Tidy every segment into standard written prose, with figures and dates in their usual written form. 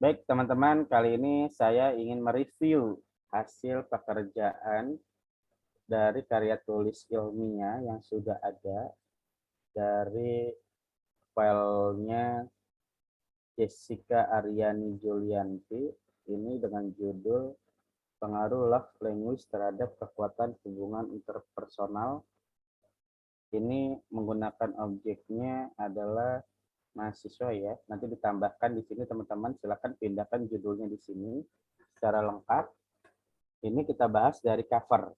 Baik, teman-teman, kali ini saya ingin mereview hasil pekerjaan dari karya tulis ilmiah yang sudah ada dari filenya Jessica Aryani Julianti. Ini dengan judul Pengaruh Love Language terhadap Kekuatan Hubungan Interpersonal. Ini menggunakan objeknya adalah mahasiswa ya. Nanti ditambahkan di sini teman-teman, silakan pindahkan judulnya di sini secara lengkap. Ini kita bahas dari cover.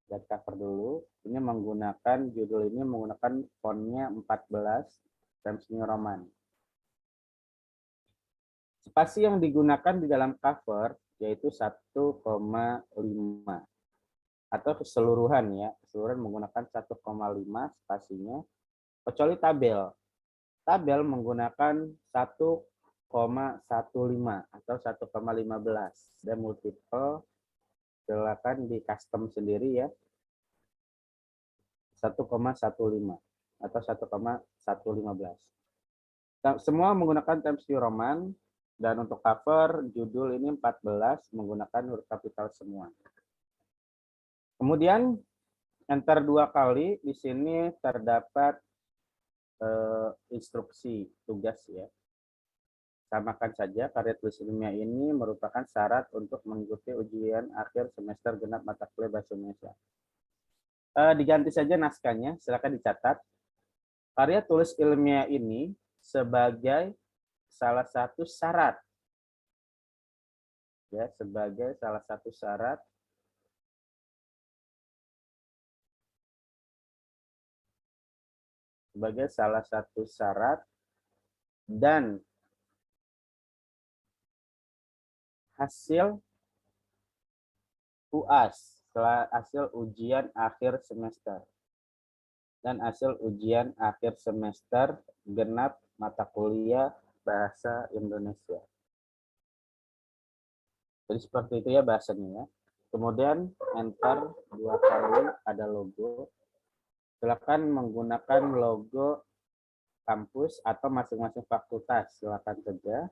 Dari cover dulu. Ini menggunakan judul ini menggunakan fontnya 14 Times New Roman. Spasi yang digunakan di dalam cover yaitu 1,5 atau keseluruhan ya. Keseluruhan menggunakan 1,5 spasinya kecuali tabel. Tabel menggunakan 1,15 atau 1,15 dan multiple silakan di custom sendiri ya. 1,15 atau 1,115. Semua menggunakan Times New Roman dan untuk cover judul ini 14 menggunakan huruf kapital semua. Kemudian enter 2 kali, di sini terdapat instruksi tugas ya. Samakan saja, karya tulis ilmiah ini merupakan syarat untuk mengikuti ujian akhir semester genap mata kuliah Bahasa Indonesia. Diganti saja naskahnya, silakan dicatat. Karya tulis ilmiah ini sebagai salah satu syarat, ya, sebagai salah satu syarat dan hasil UAS, hasil ujian akhir semester. Dan hasil ujian akhir semester genap mata kuliah Bahasa Indonesia. Jadi seperti itu ya bahasanya ya. Kemudian enter 2 kali, ada logo. Silakan menggunakan logo kampus atau masing-masing fakultas, silakan saja.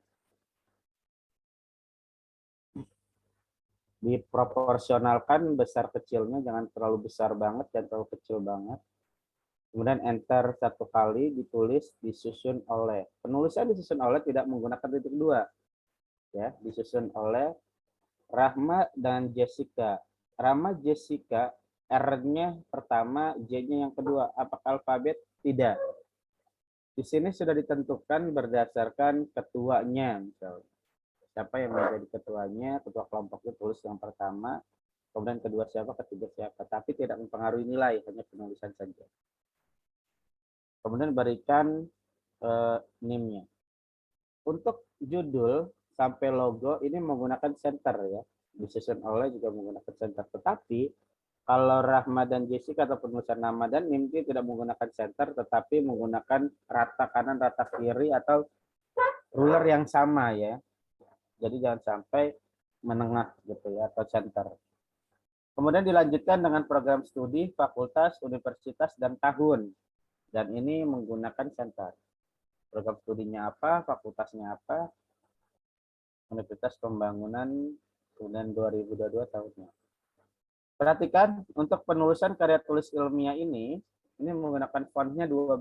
Diproporsionalkan besar kecilnya, jangan terlalu besar banget, jangan terlalu kecil banget. Kemudian enter 1 kali, ditulis disusun oleh. Penulisan disusun oleh tidak menggunakan titik 2. Ya, disusun oleh Rahma dan Jessica. Rahma Jessica, R-nya pertama, J-nya yang kedua. Apakah alfabet? Tidak. Di sini sudah ditentukan berdasarkan ketuanya, misalnya. Siapa yang menjadi ketuanya, ketua kelompoknya tulis yang pertama, kemudian kedua siapa, ketiga siapa. Tapi tidak mempengaruhi nilai, hanya penulisan saja. Kemudian berikan NIM-nya. Untuk judul sampai logo ini menggunakan center ya. Disusun oleh juga menggunakan center. Tetapi kalau Rahma dan Jessica atau penulisan nama dan NIM tidak menggunakan center, tetapi menggunakan rata kanan, rata kiri atau ruler yang sama ya. Jadi jangan sampai menengah gitu ya, atau center. Kemudian dilanjutkan dengan program studi, fakultas, universitas, dan tahun. Dan ini menggunakan center. Program studinya apa, fakultasnya apa, Universitas Pembangunan, kemudian 2022 tahunnya. Perhatikan, untuk penulisan karya tulis ilmiah ini menggunakan fontnya 12.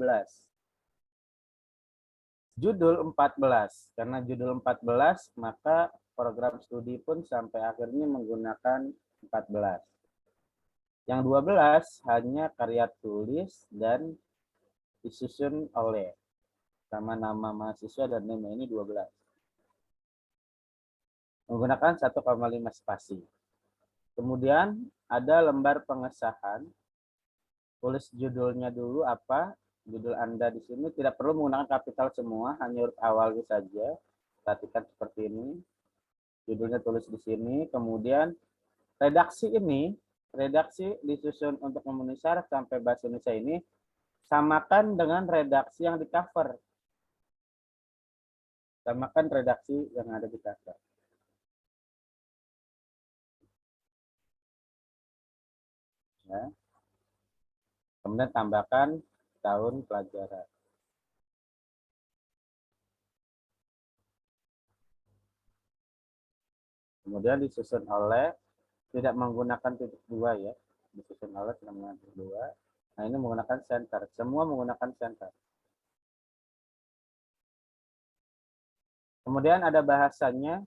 Judul 14, karena judul 14, maka program studi pun sampai akhirnya menggunakan 14. Yang 12 hanya karya tulis dan disusun oleh. Sama nama mahasiswa dan nama ini 12. Menggunakan 1,5 spasi. Kemudian ada lembar pengesahan. Tulis judulnya dulu apa, judul Anda di sini tidak perlu menggunakan kapital semua, hanya huruf awalnya saja. Perhatikan seperti ini. Judulnya tulis di sini, kemudian redaksi disusun untuk memenuhi syarat sampai Bahasa Indonesia ini, samakan dengan redaksi yang di cover. Samakan redaksi yang ada di cover. Ya. Kemudian tambahkan tahun pelajaran. Kemudian disusun oleh tidak menggunakan titik dua ya. Disusun oleh tidak menggunakan titik dua. Nah ini menggunakan center. Semua menggunakan center. Kemudian ada bahasanya.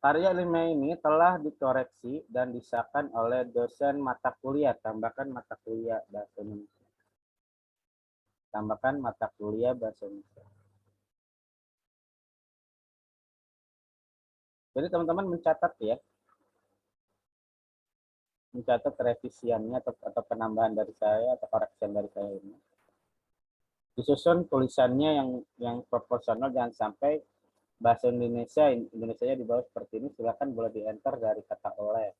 Karya ilmiah ini telah dikoreksi dan disahkan oleh dosen mata kuliah. Tambahkan mata kuliah bahasa Indonesia. Tambahkan mata kuliah bahasa Indonesia. Jadi teman-teman mencatat ya. Mencatat revisiannya atau penambahan dari saya atau koreksi dari saya ini. Disusun tulisannya yang proporsional, jangan sampai bahasa Indonesia-nya di bawah seperti ini, silakan boleh di enter dari kata oleh.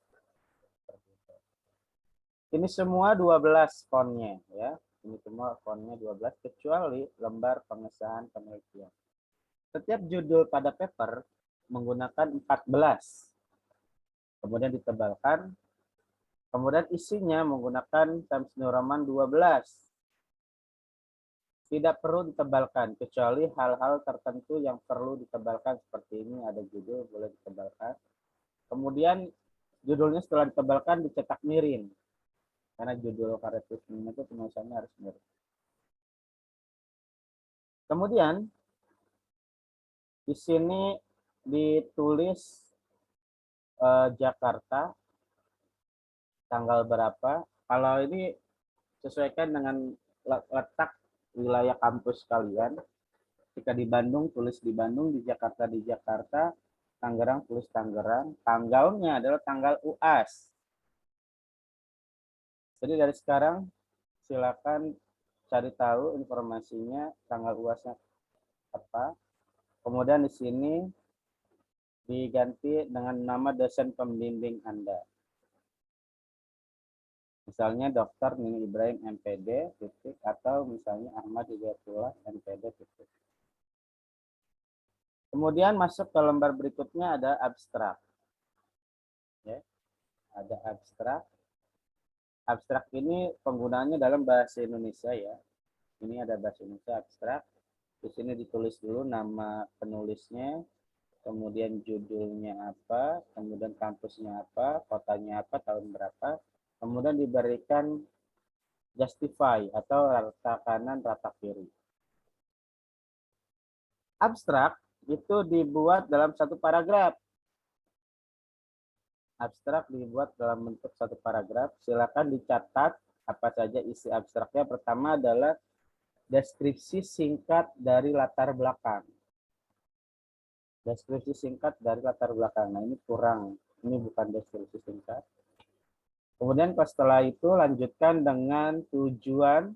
Ini semua 12 fontnya ya. Ini semua fontnya 12 kecuali lembar pengesahan penelitian. Setiap judul pada paper menggunakan 14. Kemudian ditebalkan. Kemudian isinya menggunakan Times New Roman 12. Tidak perlu ditebalkan, kecuali hal-hal tertentu yang perlu ditebalkan. Seperti ini ada judul, boleh ditebalkan. Kemudian judulnya setelah ditebalkan dicetak miring. Karena judul karya tulisnya itu penulisannya harus miring. Kemudian di sini ditulis Jakarta, tanggal berapa. Kalau ini sesuaikan dengan letak wilayah kampus kalian. Jika di Bandung, tulis di Bandung. Di Jakarta. Tangerang, tulis Tangerang. Tanggalnya adalah tanggal UAS. Jadi dari sekarang silakan cari tahu informasinya, tanggal UASnya apa. Kemudian di sini diganti dengan nama dosen pembimbing Anda. Misalnya Dr. Nini Ibrahim MPD titik, atau misalnya Ahmad Hidayatullah MPD titik. Kemudian masuk ke lembar berikutnya ada abstrak. Ya, ada abstrak. Abstrak ini penggunaannya dalam bahasa Indonesia ya. Ini ada bahasa Indonesia abstrak. Di sini ditulis dulu nama penulisnya, kemudian judulnya apa, kemudian kampusnya apa, kotanya apa, tahun berapa, kemudian diberikan justify atau rata kanan, rata kiri. Abstrak itu dibuat dalam satu paragraf. Abstrak dibuat dalam bentuk satu paragraf. Silakan dicatat apa saja isi abstraknya. Pertama adalah deskripsi singkat dari latar belakang. Deskripsi singkat dari latar belakang. Nah ini kurang. Ini bukan deskripsi singkat. Kemudian setelah itu lanjutkan dengan tujuan.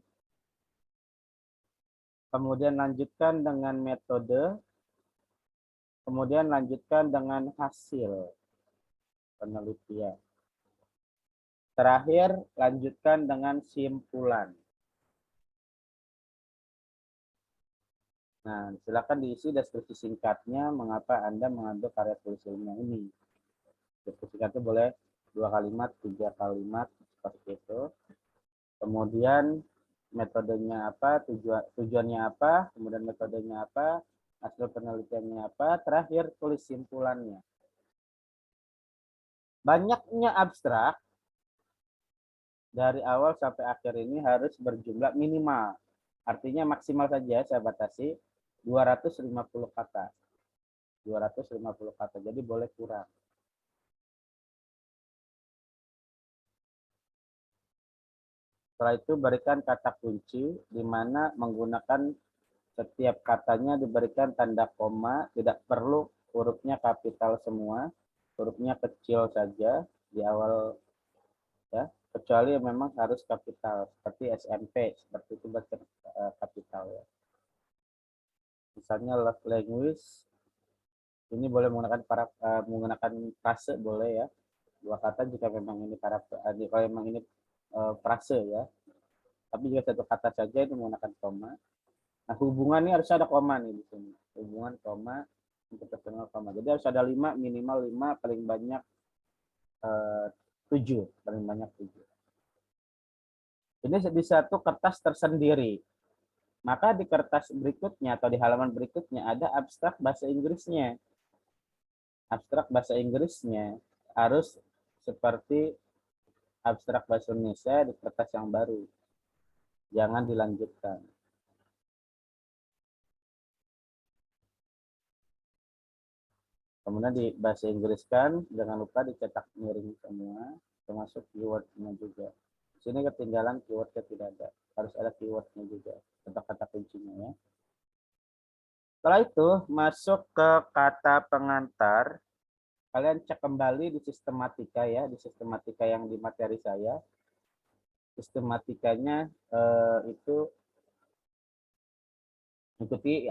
Kemudian lanjutkan dengan metode. Kemudian lanjutkan dengan hasil penelitian. Terakhir, lanjutkan dengan simpulan. Nah, silakan diisi deskripsi singkatnya mengapa Anda mengambil karya tulis ilmiah ini. Deskripsi singkatnya boleh 2 kalimat, 3 kalimat, seperti itu. Kemudian metodenya apa, tujuannya apa, kemudian metodenya apa, hasil penelitiannya apa, terakhir tulis simpulannya. Banyaknya abstrak dari awal sampai akhir ini harus berjumlah minimal. Artinya maksimal saja saya batasi 250 kata. 250 kata, jadi boleh kurang. Setelah itu berikan kata kunci, di mana menggunakan setiap katanya diberikan tanda koma, tidak perlu hurufnya kapital semua, hurufnya kecil saja di awal ya, kecuali memang harus kapital seperti SMP, seperti itu kapital ya. Misalnya love language ini boleh menggunakan frase boleh ya. 2 kata jika memang ini kalau memang ini frase ya. Tapi jika 1 kata saja itu menggunakan koma. Nah, hubungan ini harus ada koma nih di sini. Hubungan koma, interpersonal koma. Jadi harus ada 5, minimal 5, paling banyak 7, paling banyak 7. Ini di satu kertas tersendiri. Maka di kertas berikutnya atau di halaman berikutnya ada abstrak bahasa Inggrisnya. abstrak bahasa Inggrisnya harus seperti abstrak bahasa Indonesia di kertas yang baru. Jangan dilanjutkan. Kemudian di bahasa Inggris kan, jangan lupa dicetak miring semua, termasuk keywordnya juga. Di sini ketinggalan keywordnya tidak ada. Harus ada keywordnya juga, kata-kata kuncinya ya. Setelah itu, masuk ke kata pengantar. Kalian cek kembali di sistematika ya, di sistematika yang di materi saya. Sistematikanya itu ikuti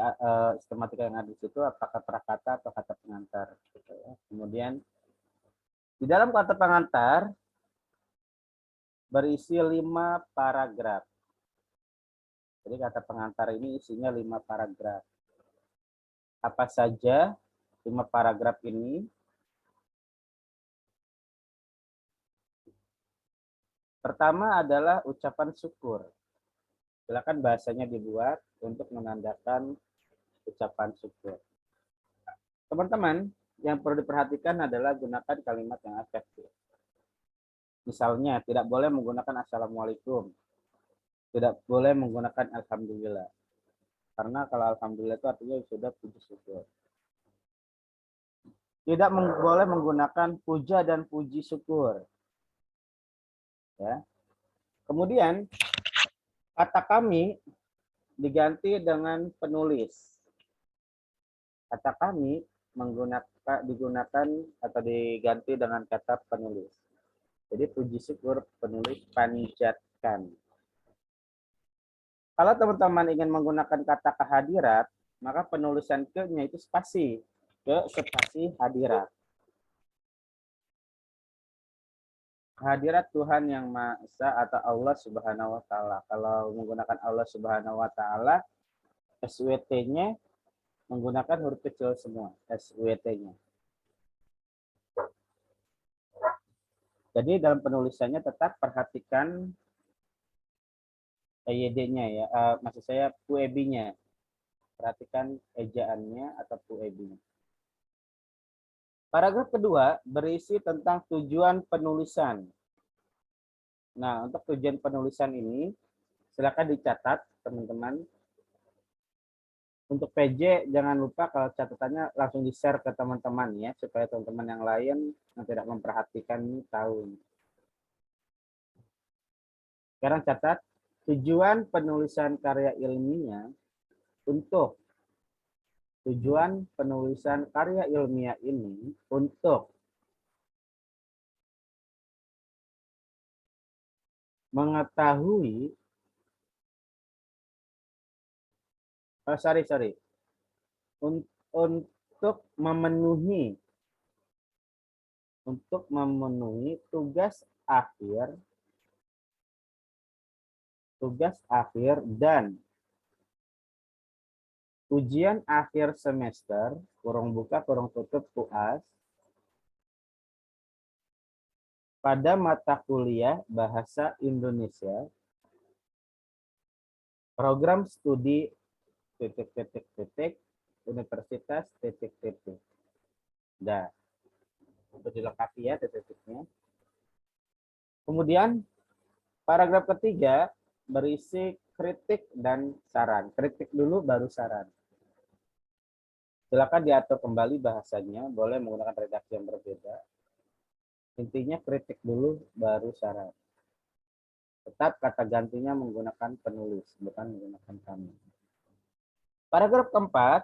sistematika yang ada di situ, apakah prakata atau kata pengantar. Gitu ya. Kemudian di dalam kata pengantar berisi 5 paragraf. Jadi kata pengantar ini isinya 5 paragraf. Apa saja 5 paragraf ini? Pertama adalah ucapan syukur. Silakan bahasanya dibuat untuk menandakan ucapan syukur. Teman-teman, yang perlu diperhatikan adalah gunakan kalimat yang efektif. Misalnya, tidak boleh menggunakan assalamualaikum. Tidak boleh menggunakan alhamdulillah. Karena kalau alhamdulillah itu artinya sudah puji syukur. Tidak boleh menggunakan puja dan puji syukur. Ya. Kemudian, kata kami diganti dengan penulis. Kata kami digunakan atau diganti dengan kata penulis. Jadi puji syukur penulis panjatkan. Kalau teman-teman ingin menggunakan kata kehadirat, maka penulisan ke-nya itu spasi. Ke spasi hadirat. Kehadirat Tuhan yang Maha Esa atau Allah Subhanahu wa taala. Kalau menggunakan Allah Subhanahu wa taala, SWT-nya menggunakan huruf kecil semua, SWT-nya. Jadi dalam penulisannya tetap perhatikan EYD-nya ya, maksud saya PUEB-nya. Perhatikan ejaannya atau PUEB-nya. Paragraf kedua berisi tentang tujuan penulisan. Nah, untuk tujuan penulisan ini, silakan dicatat, teman-teman. Untuk PJ, jangan lupa kalau catatannya langsung di-share ke teman-teman ya, supaya teman-teman yang lain yang tidak memperhatikan ini tahu. Sekarang catat, tujuan penulisan karya ilmiah untuk tujuan penulisan karya ilmiah ini untuk mengetahui untuk memenuhi tugas akhir dan ujian akhir semester kurung buka kurung tutup UAS pada mata kuliah Bahasa Indonesia program studi ... Universitas ... Nah, untuk dilengkapi ya titiknya. Kemudian paragraf ketiga berisi kritik dan saran. Kritik dulu baru saran. Silakan diatur kembali bahasanya, boleh menggunakan redaksi yang berbeda. Intinya kritik dulu baru saran. Tetap kata gantinya menggunakan penulis, bukan menggunakan kami. Paragraf keempat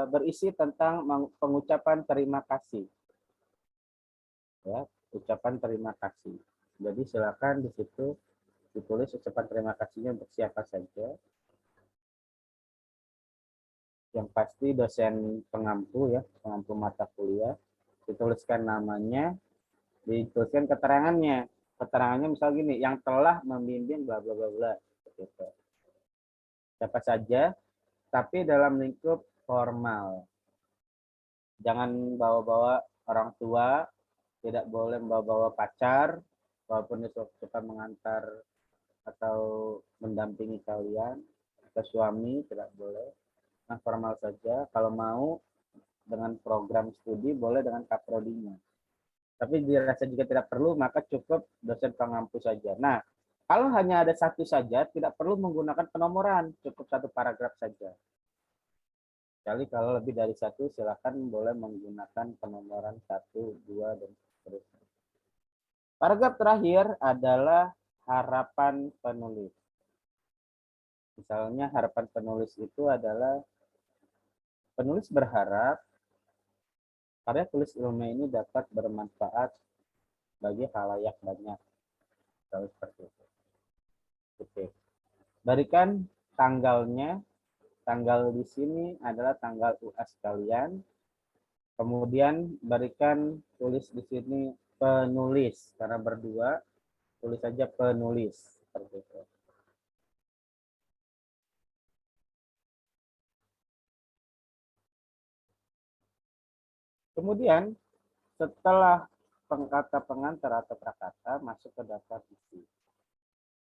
berisi tentang pengucapan terima kasih. Ya, ucapan terima kasih. Jadi silakan di situ ditulis ucapan terima kasihnya untuk siapa saja. Yang pasti dosen pengampu ya, pengampu mata kuliah. Dituliskan namanya, dituliskan keterangannya. Keterangannya misal gini, yang telah membimbing bla bla bla bla. Gitu. Siapa saja, tapi dalam lingkup formal. Jangan bawa-bawa orang tua, tidak boleh membawa-bawa pacar, walaupun itu suka mengantar atau mendampingi kalian, ke suami tidak boleh. Nah, formal saja. Kalau mau dengan program studi, boleh dengan kaprodinya. Tapi dirasa jika tidak perlu, maka cukup dosen pengampu saja. Nah, kalau hanya ada satu saja, tidak perlu menggunakan penomoran, cukup satu paragraf saja. Kecuali kalau lebih dari satu, silakan boleh menggunakan penomoran 1, 2, dan seterusnya. Paragraf terakhir adalah harapan penulis. Misalnya harapan penulis itu adalah penulis berharap karya tulis ilmiah ini dapat bermanfaat bagi khalayak banyak. Seperti itu. Oke. Berikan tanggalnya. Tanggal di sini adalah tanggal UAS kalian. Kemudian berikan tulis di sini penulis karena berdua, tulis saja penulis seperti itu. Kemudian setelah pengkata pengantar atau prakata masuk ke daftar isi.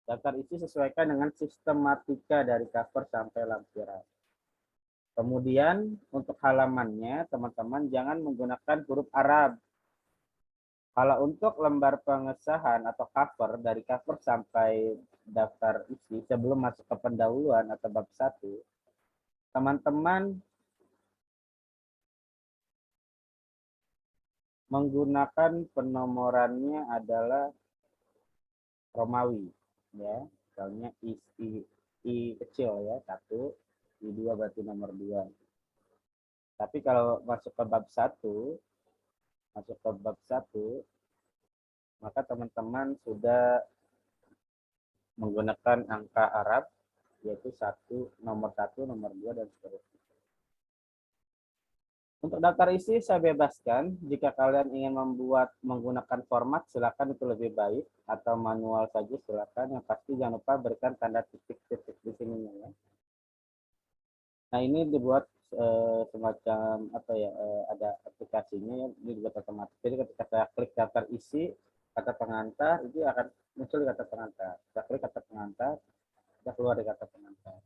Daftar isi sesuaikan dengan sistematika dari cover sampai lampiran. Kemudian untuk halamannya teman-teman jangan menggunakan huruf Arab. Kalau untuk lembar pengesahan atau cover dari cover sampai daftar isi sebelum masuk ke pendahuluan atau bab 1, teman-teman menggunakan penomorannya adalah Romawi, ya. Misalnya I kecil ya, 1, I2 berarti nomor 2. Tapi kalau masuk ke bab 1, maka teman-teman sudah menggunakan angka Arab, yaitu nomor 1, nomor 2, dan seterusnya. Untuk daftar isi saya bebaskan. Jika kalian ingin menggunakan format, silakan itu lebih baik. Atau manual saja silakan. Yang pasti jangan lupa berikan tanda titik-titik di sini ya. Nah ini dibuat semacam apa ya? Ada aplikasinya ya. Ini dibuat otomatis. Jadi ketika saya klik daftar isi kata pengantar, itu akan muncul kata pengantar. Kita klik kata pengantar, kita keluar dari kata pengantar.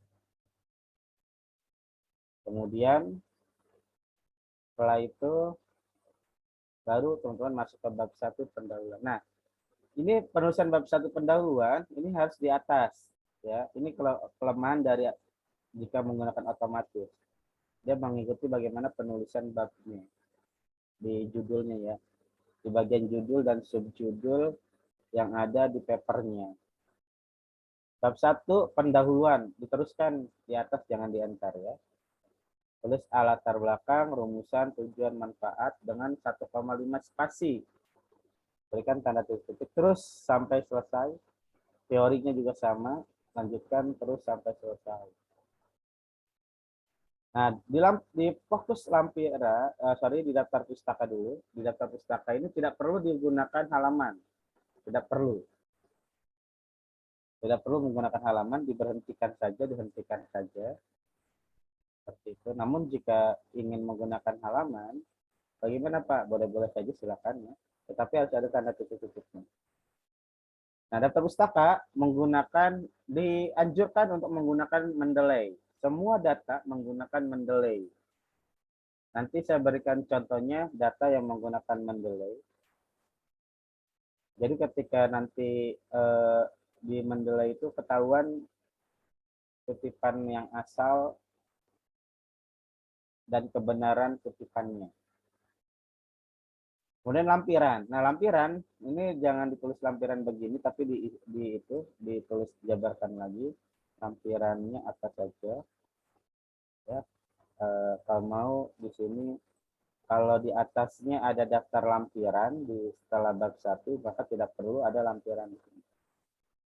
Kemudian setelah itu baru teman-teman masuk ke bab 1 pendahuluan. Nah, ini penulisan bab 1 pendahuluan ini harus di atas ya. Ini kelemahan dari jika menggunakan otomatis. Dia mengikuti bagaimana penulisan babnya di judulnya ya. Di bagian judul dan subjudul yang ada di papernya. Bab 1 pendahuluan diteruskan di atas, jangan diantar ya. Tulis latar belakang, rumusan, tujuan, manfaat dengan 1,5 spasi. Berikan tanda titik terus sampai selesai. Teorinya juga sama, lanjutkan terus sampai selesai. Nah, di fokus lampira, di daftar pustaka dulu. Di daftar pustaka ini tidak perlu digunakan halaman. Tidak perlu. Tidak perlu menggunakan halaman, dihentikan saja. Seperti itu. Namun jika ingin menggunakan halaman, bagaimana Pak? Boleh-boleh saja silakan ya. Tetapi harus ada tanda titik-titiknya. Nah, daftar pustaka dianjurkan untuk menggunakan Mendeley. Semua data menggunakan Mendeley. Nanti saya berikan contohnya data yang menggunakan Mendeley. Jadi ketika nanti di Mendeley itu ketahuan kutipan yang asal dan kebenaran kutipannya. Kemudian lampiran. Nah, lampiran ini jangan ditulis lampiran begini, tapi ditulis jabarkan lagi. Lampirannya atas saja. Ya, kalau mau di sini, kalau di atasnya ada daftar lampiran di setelah bab 1, maka tidak perlu ada lampiran di sini.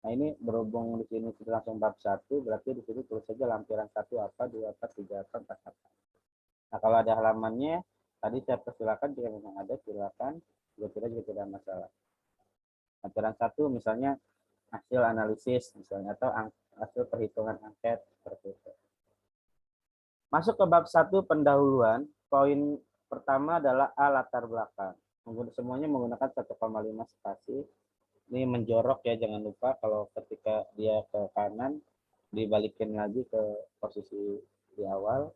Nah, ini berhubung di sini sudah langsung bab 1, berarti di sini tulis saja lampiran 1 apa, 2 apa, 3 apa, 4 apa. Nah, kalau ada halamannya, tadi saya persilakan jika memang ada, silakan. Jika tidak masalah. Lampiran 1 misalnya hasil analisis misalnya, atau hasil perhitungan angket seperti itu. Masuk ke bab 1 pendahuluan, poin pertama adalah latar belakang. Semuanya menggunakan 1,5 spasi. Ini menjorok ya, jangan lupa kalau ketika dia ke kanan, dibalikin lagi ke posisi di awal.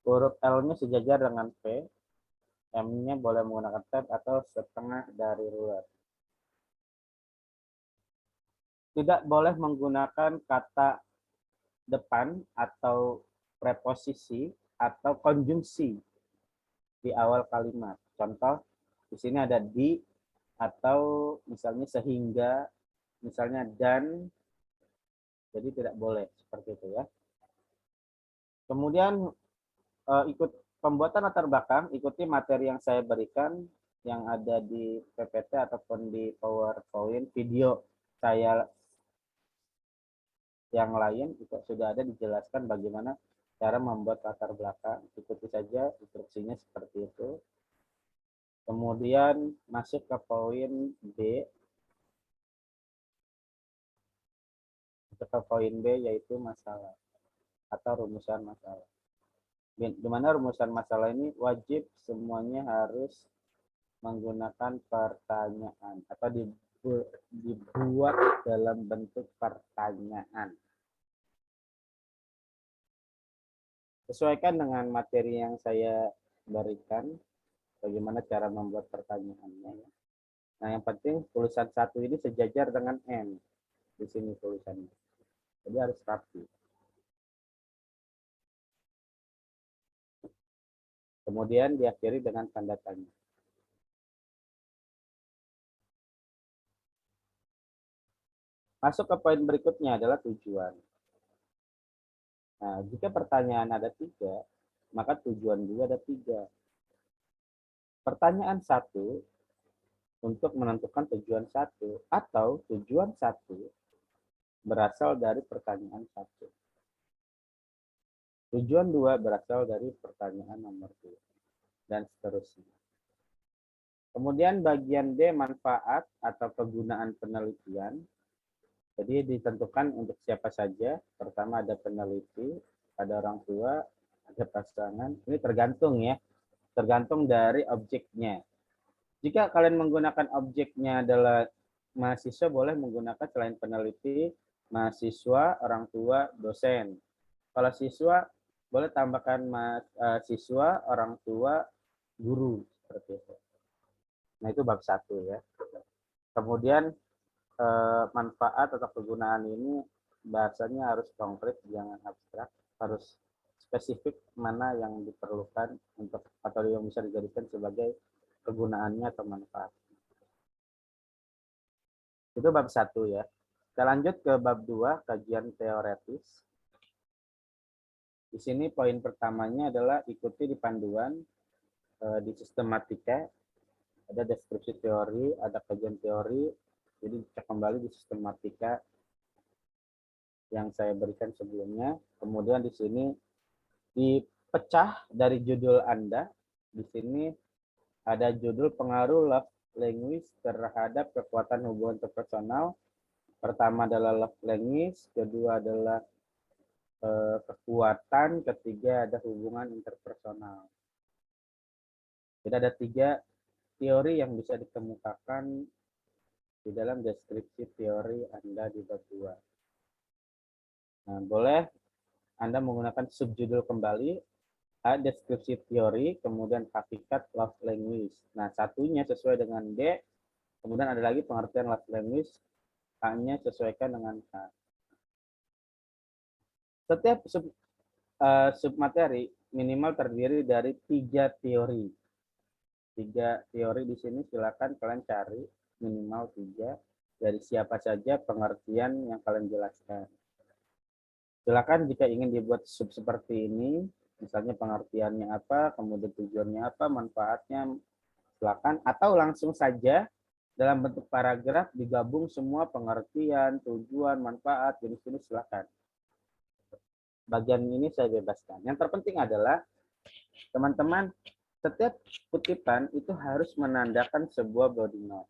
huruf L-nya sejajar dengan P, M-nya boleh menggunakan tab atau setengah dari ruler. Tidak boleh menggunakan kata depan atau preposisi atau konjungsi di awal kalimat. Contoh, di sini ada di atau misalnya sehingga, misalnya dan, jadi tidak boleh seperti itu ya. Kemudian ikut pembuatan latar belakang, ikuti materi yang saya berikan yang ada di PPT ataupun di PowerPoint, video saya yang lain itu sudah ada dijelaskan bagaimana cara membuat latar belakang. Ikuti saja instruksinya seperti itu. Kemudian masuk ke poin B. Masuk ke poin B yaitu masalah atau rumusan masalah. Di mana rumusan masalah ini wajib semuanya harus menggunakan pertanyaan atau dibuat dalam bentuk pertanyaan. Sesuaikan dengan materi yang saya berikan, bagaimana cara membuat pertanyaannya. Nah, yang penting tulisan satu ini sejajar dengan N. Di sini tulisannya. Jadi harus rapi. Kemudian diakhiri dengan tanda tanya. Masuk ke poin berikutnya adalah tujuan. Nah, jika pertanyaan ada 3, maka tujuan juga ada 3. Pertanyaan 1 untuk menentukan tujuan 1 atau tujuan 1 berasal dari pertanyaan 1. Tujuan 2 berasal dari pertanyaan nomor 2 dan seterusnya. Kemudian bagian D, manfaat atau kegunaan penelitian. Jadi ditentukan untuk siapa saja. Pertama ada peneliti, ada orang tua, ada pasangan. Ini tergantung ya, tergantung dari objeknya. Jika kalian menggunakan objeknya adalah mahasiswa, boleh menggunakan selain peneliti, mahasiswa, orang tua, dosen. Kalau siswa, boleh tambahkan siswa, orang tua, guru. Seperti itu. Nah, itu bab 1 ya. Kemudian manfaat atau kegunaan ini bahasanya harus konkret, jangan abstrak, harus spesifik mana yang diperlukan untuk atau yang bisa dijadikan sebagai kegunaannya atau manfaat. Itu bab 1 ya. Kita lanjut ke bab 2, kajian teoretis. Di sini poin pertamanya adalah ikuti di panduan di sistematika, ada deskripsi teori, ada kajian teori, jadi cek kembali di sistematika yang saya berikan sebelumnya. Kemudian di sini dipecah dari judul Anda. Di sini ada judul pengaruh love language terhadap kekuatan hubungan interpersonal. Pertama adalah love language, kedua adalah kekuatan, ketiga ada hubungan interpersonal. Jadi ada 3 teori yang bisa dikemukakan di dalam deskripsi teori Anda di bab 2. Nah, boleh Anda menggunakan subjudul kembali, A, deskripsi teori, kemudian hakikat love language. Nah, satunya sesuai dengan D, kemudian ada lagi pengertian love language, A-nya sesuaikan dengan K. Setiap submateri minimal terdiri dari 3 teori. 3 teori di sini silakan kalian cari minimal 3 dari siapa saja pengertian yang kalian jelaskan. Silakan jika ingin dibuat sub seperti ini, misalnya pengertiannya apa, kemudian tujuannya apa, manfaatnya, silakan. Atau langsung saja dalam bentuk paragraf digabung semua pengertian, tujuan, manfaat, jenis-jenis silakan. Bagian ini saya bebaskan. Yang terpenting adalah teman-teman setiap kutipan itu harus menandakan sebuah body note.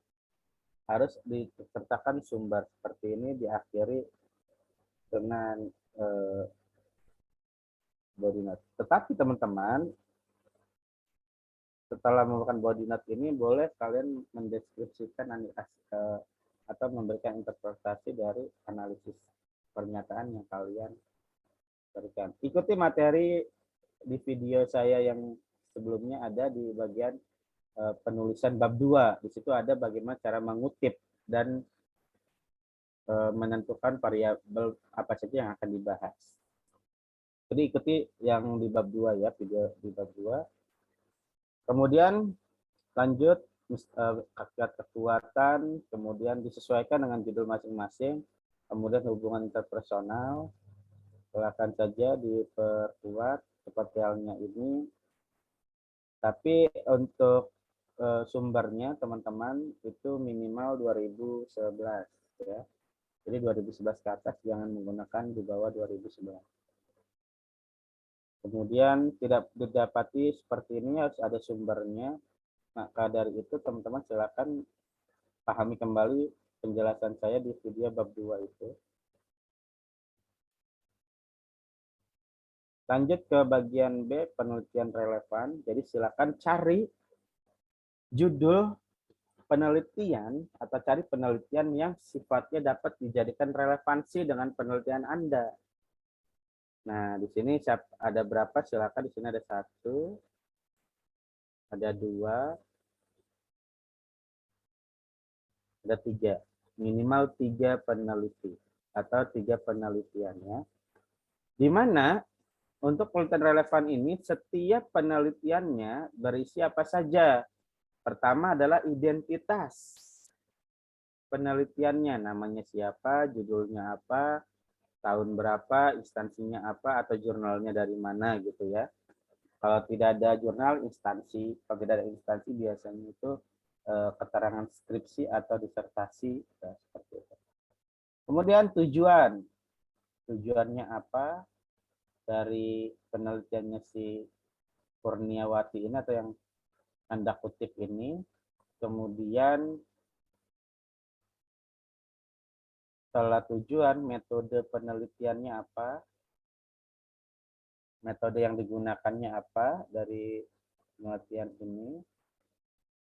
Harus disertakan sumber seperti ini, diakhiri dengan body note. Tetapi teman-teman, setelah melakukan body note ini, boleh kalian mendeskripsikan atau memberikan interpretasi dari analisis pernyataan yang kalian berikan. Ikuti materi di video saya yang sebelumnya ada di bagian penulisan bab 2. Di situ ada bagaimana cara mengutip dan menentukan variabel apa saja yang akan dibahas. Jadi ikuti yang di bab 2 ya, video di bab 2. Kemudian lanjut hakikat kekuatan, kemudian disesuaikan dengan judul masing-masing, kemudian hubungan interpersonal, silakan saja diperkuat seperti halnya ini. Tapi untuk sumbernya teman-teman itu minimal 2011 ya. Jadi 2011 ke atas jangan menggunakan di bawah 2011. Kemudian tidak didapati seperti ini harus ada sumbernya. Maka dari itu teman-teman silakan pahami kembali penjelasan saya di video bab 2 itu. Lanjut ke bagian B, penelitian relevan. Jadi silakan cari judul penelitian atau cari penelitian yang sifatnya dapat dijadikan relevansi dengan penelitian Anda. Nah, di sini ada berapa? Silakan di sini ada 1, ada 2, ada 3. Minimal 3 peneliti atau 3 penelitiannya. Di mana untuk penelitian relevan ini setiap penelitiannya berisi apa saja. Pertama adalah identitas penelitiannya, namanya siapa, judulnya apa, tahun berapa, instansinya apa, atau jurnalnya dari mana gitu ya. Kalau tidak ada jurnal, instansi. Kalau tidak ada instansi, biasanya itu keterangan skripsi atau disertasi. Ya, seperti itu. Kemudian tujuan. Tujuannya apa? Dari penelitiannya si Kurniawati ini atau yang Anda kutip ini. Kemudian setelah tujuan, metode penelitiannya apa? Metode yang digunakannya apa dari penelitian ini?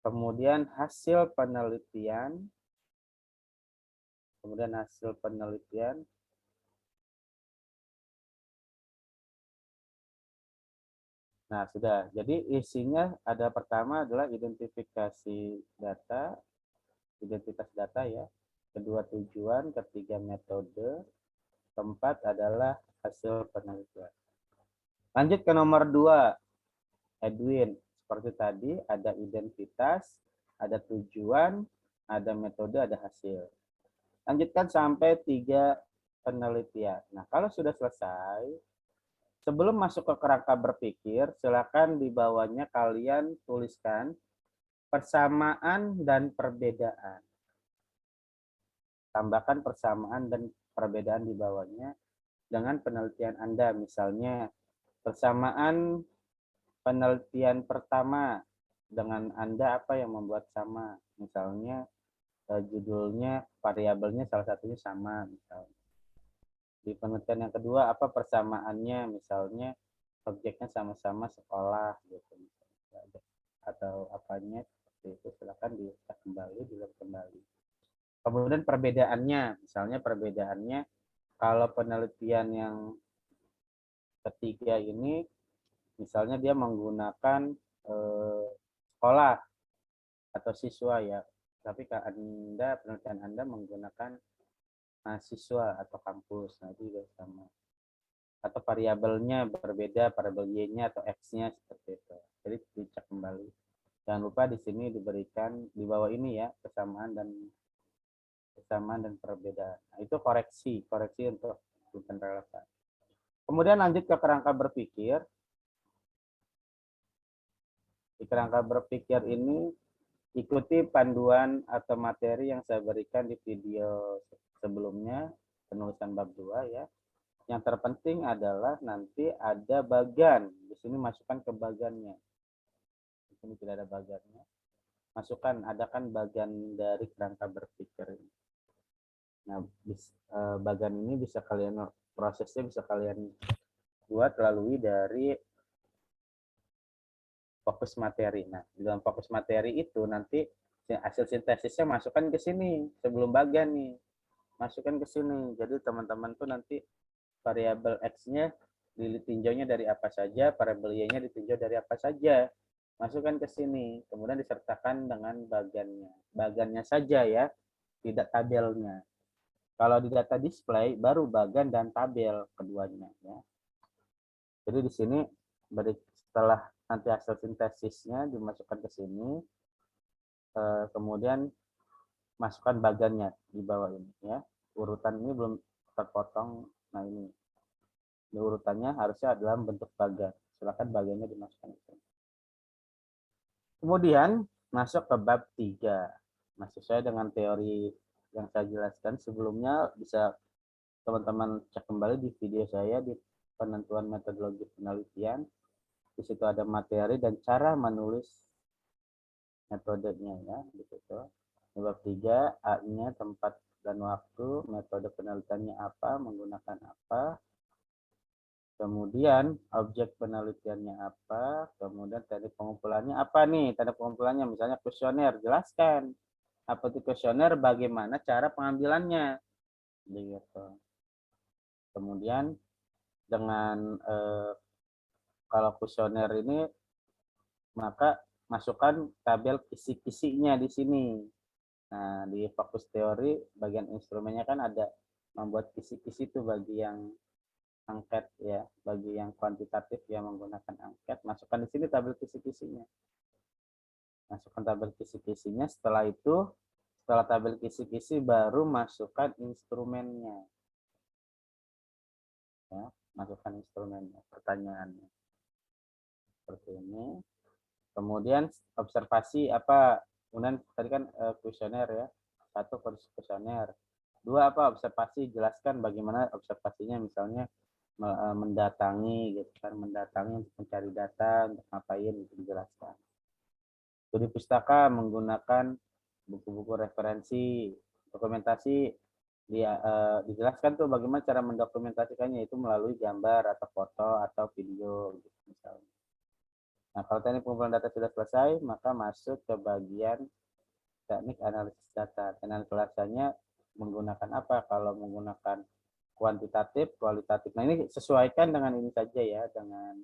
Kemudian hasil penelitian. Kemudian hasil penelitian. Nah, sudah. Jadi isinya ada pertama adalah identifikasi data, identitas data ya. Kedua tujuan, ketiga metode, keempat adalah hasil penelitian. Lanjut ke nomor 2, Edwin. Seperti tadi ada identitas, ada tujuan, ada metode, ada hasil. Lanjutkan sampai 3 penelitian. Nah, kalau sudah selesai, sebelum masuk ke kerangka berpikir, silakan di bawahnya kalian tuliskan persamaan dan perbedaan. Tambahkan persamaan dan perbedaan di bawahnya dengan penelitian Anda. Misalnya, persamaan penelitian pertama dengan Anda apa yang membuat sama. Misalnya, judulnya, variabelnya salah satunya sama. Misalnya. Di penelitian yang kedua, apa persamaannya? Misalnya, objeknya sama-sama sekolah. Gitu. Atau apanya, seperti itu. Silakan dilihat kembali, dilihat kembali. Kemudian perbedaannya, misalnya perbedaannya kalau penelitian yang ketiga ini, misalnya dia menggunakan sekolah atau siswa ya, tapi Anda penelitian Anda menggunakan mahasiswa atau kampus, nah itu juga sama. Atau variabelnya berbeda, variabel Y-nya atau X-nya seperti itu. Jadi dicek kembali. Jangan lupa di sini diberikan di bawah ini ya kesamaan dan perbedaan. Nah, itu koreksi untuk bukan relevan. Kemudian lanjut ke kerangka berpikir. Di kerangka berpikir ini ikuti panduan atau materi yang saya berikan di video sebelumnya, penulisan bab 2 ya. Yang terpenting adalah nanti ada bagan. Di sini masukkan ke bagannya. Di sini tidak ada bagannya. Masukkan, adakan bagan dari kerangka berpikir ini. Nah, bagan ini bisa kalian prosesnya bisa kalian buat lalui dari fokus materi. Nah, di dalam fokus materi itu nanti hasil sintesisnya masukkan ke sini sebelum bagan nih. Masukkan ke sini. Jadi teman-teman tuh nanti variabel X-nya ditinjaunya dari apa saja, variabel y-nya ditinjau dari apa saja. Masukkan ke sini, kemudian disertakan dengan bagannya. Bagannya saja ya, tidak tabelnya. Kalau di data display, baru bagan dan tabel keduanya. Ya. Jadi di sini setelah nanti hasil sintesisnya dimasukkan ke sini, kemudian masukkan bagannya di bawah ini. Ya. Urutan ini belum terpotong. Nah ini urutannya harusnya dalam bentuk bagan. Silakan bagannya dimasukkan ke sini. Kemudian masuk ke bab 3. Nah, sesuai dengan teori yang saya jelaskan sebelumnya, bisa teman-teman cek kembali di video saya di penentuan metodologi penelitian. Di situ ada materi dan cara menulis metodenya ya, gitu. Di bab 3, A-nya tempat dan waktu, metode penelitiannya apa, menggunakan apa, kemudian objek penelitiannya apa, kemudian teknik pengumpulannya apa nih, teknik pengumpulannya misalnya kuesioner, jelaskan apa itu kuesioner, bagaimana cara pengambilannya, gitu. Kemudian dengan kalau kuesioner ini maka masukkan tabel kisi-kisinya di sini. Nah di fokus teori bagian instrumennya kan ada membuat kisi-kisi itu bagi yang angket ya, bagi yang kuantitatif yang menggunakan angket, masukkan di sini tabel kisi-kisinya. Masukkan tabel kisi-kisinya, setelah itu, setelah tabel kisi-kisi baru masukkan instrumennya. Ya, masukkan instrumennya, pertanyaannya. Seperti ini. Kemudian observasi apa? Kemudian tadi kan kuesioner ya. 1 kuesioner. 2 apa? Observasi, jelaskan bagaimana observasinya, misalnya mendatangi gitu kan, mendatangi untuk mencari data, untuk ngapain gitu, dijelaskan. Studi pustaka menggunakan buku-buku referensi, dokumentasi dijelaskan tuh bagaimana cara mendokumentasikannya, itu melalui gambar atau foto atau video gitu misalnya. Nah, kalau teknik pengumpulan data sudah selesai, maka masuk ke bagian teknik analisis data. Teknik kelasnya menggunakan apa? Kalau menggunakan kuantitatif, kualitatif. Nah, ini sesuaikan dengan ini saja ya, dengan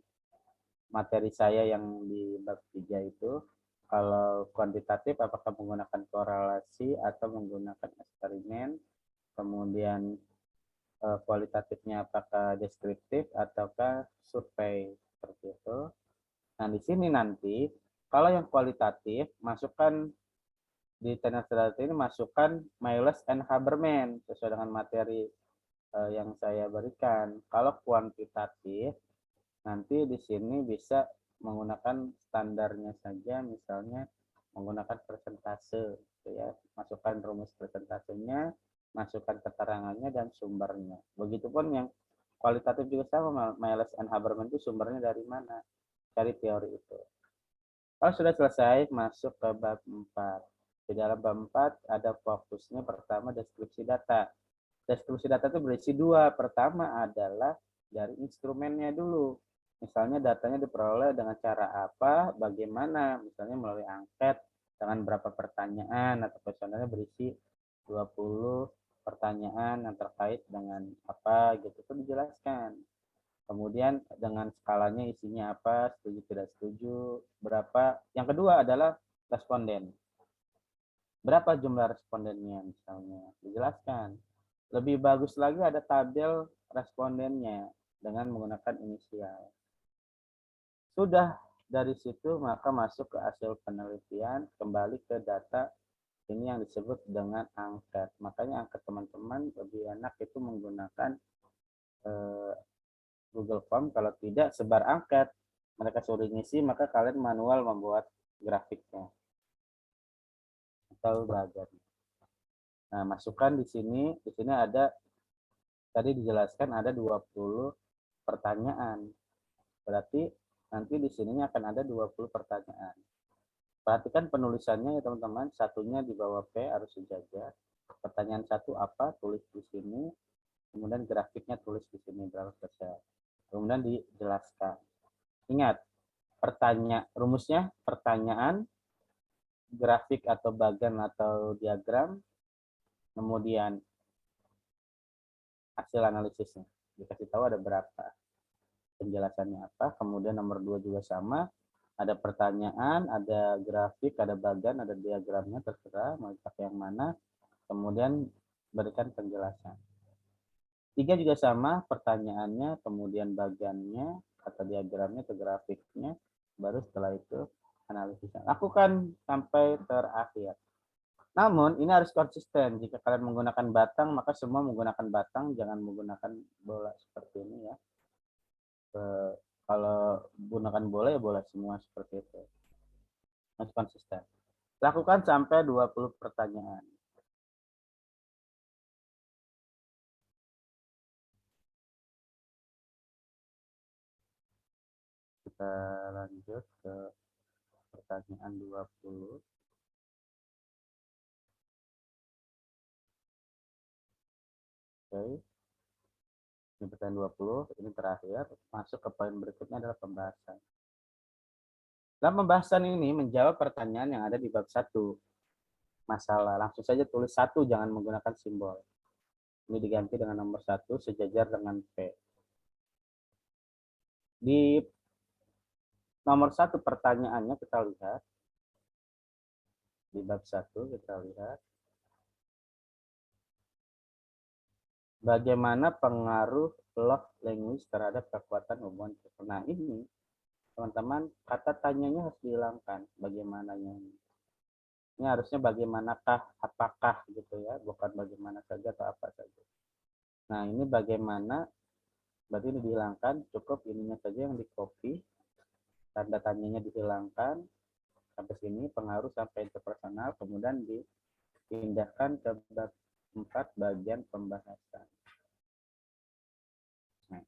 materi saya yang di bab 3 itu. Kalau kuantitatif, apakah menggunakan korelasi atau menggunakan eksperimen. Kemudian kualitatifnya apakah deskriptif ataukah survei, seperti itu. Nah, di sini nanti, kalau yang kualitatif, masukkan di teknik data ini, masukkan Miles and Haberman, sesuai dengan materi yang saya berikan. Kalau kuantitatif, nanti di sini bisa menggunakan standarnya saja, misalnya menggunakan persentase, gitu ya. Masukkan rumus persentasenya, masukkan keterangannya dan sumbernya. Begitupun yang kualitatif juga sama, Miles and Haberman itu sumbernya dari mana, cari teori itu. Kalau sudah selesai, masuk ke bab 4. Di dalam bab 4 ada fokusnya, pertama deskripsi data. Deskripsi data itu berisi 2. Pertama adalah dari instrumennya dulu. Misalnya datanya diperoleh dengan cara apa, bagaimana, misalnya melalui angket, dengan berapa pertanyaan, atau kuesionernya berisi 20 pertanyaan yang terkait dengan apa, gitu, itu dijelaskan. Kemudian dengan skalanya isinya apa, setuju tidak setuju, berapa. Yang kedua adalah responden. Berapa jumlah respondennya misalnya, dijelaskan. Lebih bagus lagi ada tabel respondennya dengan menggunakan inisial. Sudah dari situ maka masuk ke hasil penelitian, kembali ke data ini yang disebut dengan angket. Makanya angket teman-teman lebih enak itu menggunakan Google Form. Kalau tidak, sebar angket. Mereka suruh ngisi, maka kalian manual membuat grafiknya atau bagan. Nah, masukkan di sini. Di sini ada, tadi dijelaskan ada 20 pertanyaan. Berarti nanti di sininya akan ada 20 pertanyaan. Perhatikan penulisannya ya teman-teman. Satunya di bawah P harus dijaga. Pertanyaan 1 apa? Tulis di sini. Kemudian grafiknya tulis di sini berapa persen. Kemudian dijelaskan. Ingat, rumusnya pertanyaan, grafik atau bagan atau diagram, kemudian hasil analisisnya. Dikasih tahu ada berapa. penjelasannya apa. Kemudian nomor 2 juga sama, ada pertanyaan, ada grafik, ada bagan, ada diagramnya, terserah mau pakai yang mana. Kemudian berikan penjelasan. 3 juga sama, pertanyaannya, kemudian bagannya, atau diagramnya, atau grafiknya, baru setelah itu analisisnya. Lakukan sampai terakhir. Namun ini harus konsisten. Jika kalian menggunakan batang, maka semua menggunakan batang, jangan menggunakan bola seperti ini ya. Kalau menggunakan bola ya bola semua seperti itu. Harus konsisten. Lakukan sampai 20 pertanyaan. Kita lanjut ke pertanyaan 20. Oke. Ini pertanyaan 20, ini terakhir. Masuk ke poin berikutnya adalah pembahasan. Dalam pembahasan ini menjawab pertanyaan yang ada di bab 1. Masalah. Langsung saja tulis 1, jangan menggunakan simbol. Ini diganti dengan nomor 1 sejajar dengan P. Di nomor 1 pertanyaannya kita lihat. Di bab 1 kita lihat. Bagaimana pengaruh love language terhadap kekuatan hubungan. Nah ini teman-teman, kata tanyanya harus dihilangkan. Bagaimananya ini. Ini harusnya bagaimanakah, apakah gitu ya, bukan bagaimana saja atau apa saja. Nah ini bagaimana, berarti ini dihilangkan, cukup ininya saja yang di copy, tanda tanyanya dihilangkan, sampai sini pengaruh sampai interpersonal, kemudian dipindahkan ke bab 4 bagian pembahasan. Nah,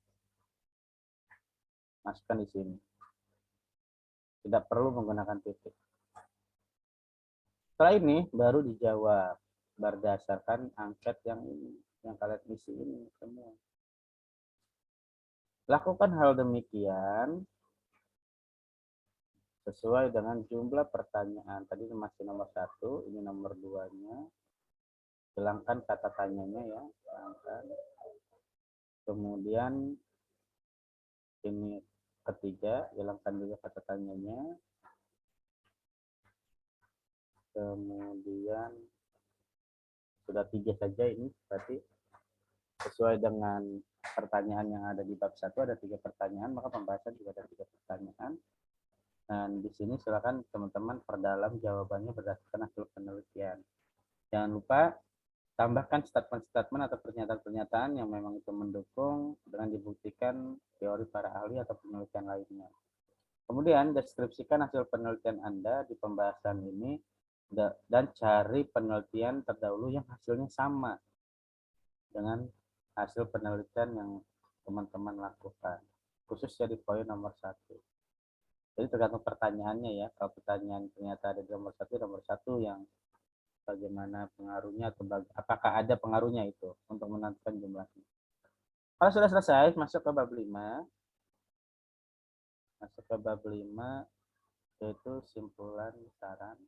masukkan di sini. Tidak perlu menggunakan titik. Setelah ini baru dijawab berdasarkan angket yang ini, yang kalian isi ini semua. Lakukan hal demikian sesuai dengan jumlah pertanyaan. Tadi masih nomor 1, ini nomor 2-nya. Hilangkan kata tanyanya ya. Hilangkan. Kemudian ini ketiga, hilangkan juga kata tanyanya. Kemudian sudah 3 saja ini, berarti sesuai dengan pertanyaan yang ada di bab 1 ada 3 pertanyaan, maka pembahasan juga ada 3 pertanyaan. Dan di sini silakan teman-teman perdalam jawabannya berdasarkan hasil penelitian. Jangan lupa tambahkan statement-statement atau pernyataan-pernyataan yang memang itu mendukung dengan dibuktikan teori para ahli atau penelitian lainnya. Kemudian deskripsikan hasil penelitian Anda di pembahasan ini dan cari penelitian terdahulu yang hasilnya sama dengan hasil penelitian yang teman-teman lakukan, khususnya di poin nomor 1. Jadi tergantung pertanyaannya ya. Kalau pertanyaan ternyata ada di nomor 1 yang bagaimana pengaruhnya atau apakah ada pengaruhnya itu untuk menentukan jumlahnya. Kalau sudah selesai, masuk ke bab 5. Masuk ke bab 5 yaitu simpulan saran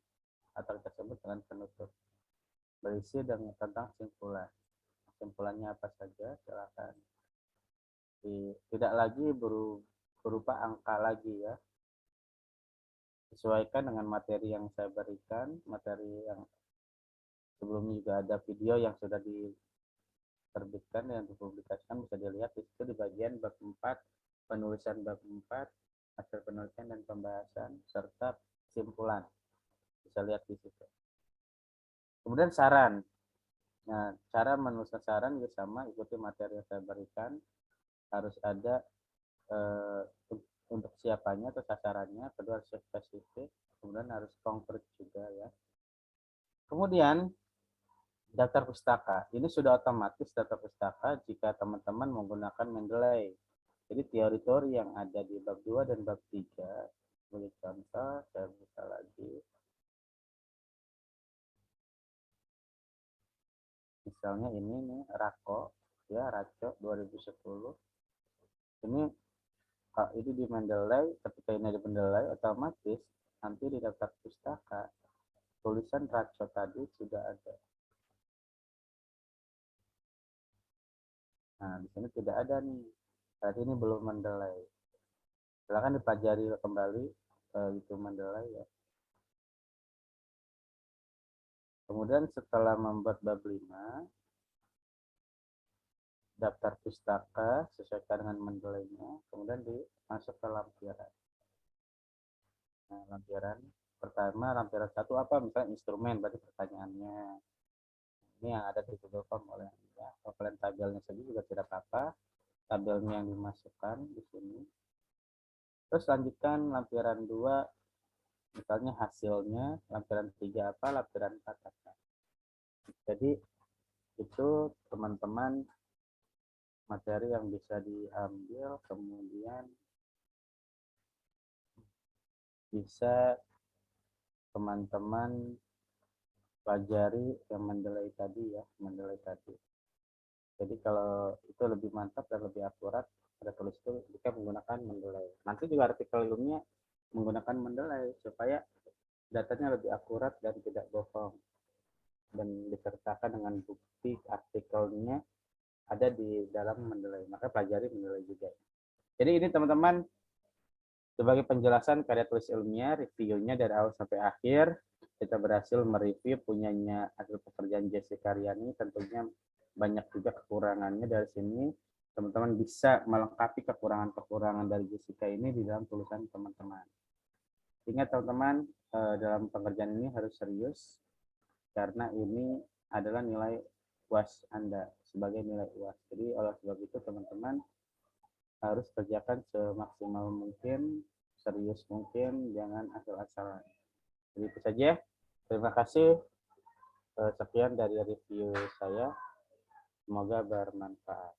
atau kita sebut dengan penutup. Berisi dengan tentang simpulan. Simpulannya apa saja, silakan. Tidak lagi berupa angka lagi ya. Sesuaikan dengan materi yang saya berikan, materi yang sebelumnya juga ada video yang sudah diterbitkan dan dipublikasikan, bisa dilihat di situ di bagian bab 4, penulisan bab 4, hasil penelitian dan pembahasan serta kesimpulan. Bisa lihat di situ. Kemudian saran. Nah, cara menuliskan saran juga sama, ikuti materi yang saya berikan. Harus ada untuk siapanya atau sasarannya, kedua harus spesifik, kemudian harus konkret juga ya. Kemudian daftar pustaka. Ini sudah otomatis daftar pustaka jika teman-teman menggunakan Mendeley. Jadi teori-teori yang ada di bab 2 dan bab 3. Sebagai contoh, saya buka lagi. Misalnya ini nih, Rako, ya, Raco 2010. Ini di Mendeley, ketika ini di Mendeley, otomatis nanti di daftar pustaka, tulisan Raco tadi sudah ada. Nah, di sini tidak ada nih. Saat ini belum Mendeley. Silakan dipelajari kembali itu Mendeley ya. Kemudian setelah membuat bab 5, daftar pustaka sesuaikan dengan Mendeley-nya, kemudian masuk ke lampiran. Nah, lampiran pertama, lampiran 1 apa? Misalnya instrumen, berarti pertanyaannya. Ini yang ada di Google Form oleh Anda. Kalau kalian tabelnya saja juga tidak apa-apa. Tabelnya yang dimasukkan di sini. Terus lanjutkan lampiran 2, misalnya hasilnya, lampiran 3 apa, lampiran 4 apa. Jadi itu teman-teman materi yang bisa diambil, kemudian bisa teman-teman pelajari yang Mendeley tadi ya, Mendeley tadi. Jadi kalau itu lebih mantap dan lebih akurat, ada tulis itu jika menggunakan Mendeley. Nanti juga artikel ilmunya menggunakan Mendeley supaya datanya lebih akurat dan tidak bohong. Dan disertakan dengan bukti artikelnya ada di dalam Mendeley. Maka pelajari Mendeley juga. Jadi ini teman-teman sebagai penjelasan karya tulis ilmiah, reviewnya dari awal sampai akhir. Kita berhasil mereview punyanya hasil pekerjaan Jessica Riani, tentunya banyak juga kekurangannya dari sini. Teman-teman bisa melengkapi kekurangan-kekurangan dari Jessica ini di dalam tulisan teman-teman. Ingat teman-teman, dalam pengerjaan ini harus serius, karena ini adalah nilai UAS Anda, sebagai nilai UAS. Jadi oleh sebab itu teman-teman harus kerjakan semaksimal mungkin, serius mungkin, jangan asal-asalan. Jadi itu saja. Terima kasih. Sekian dari review saya. Semoga bermanfaat.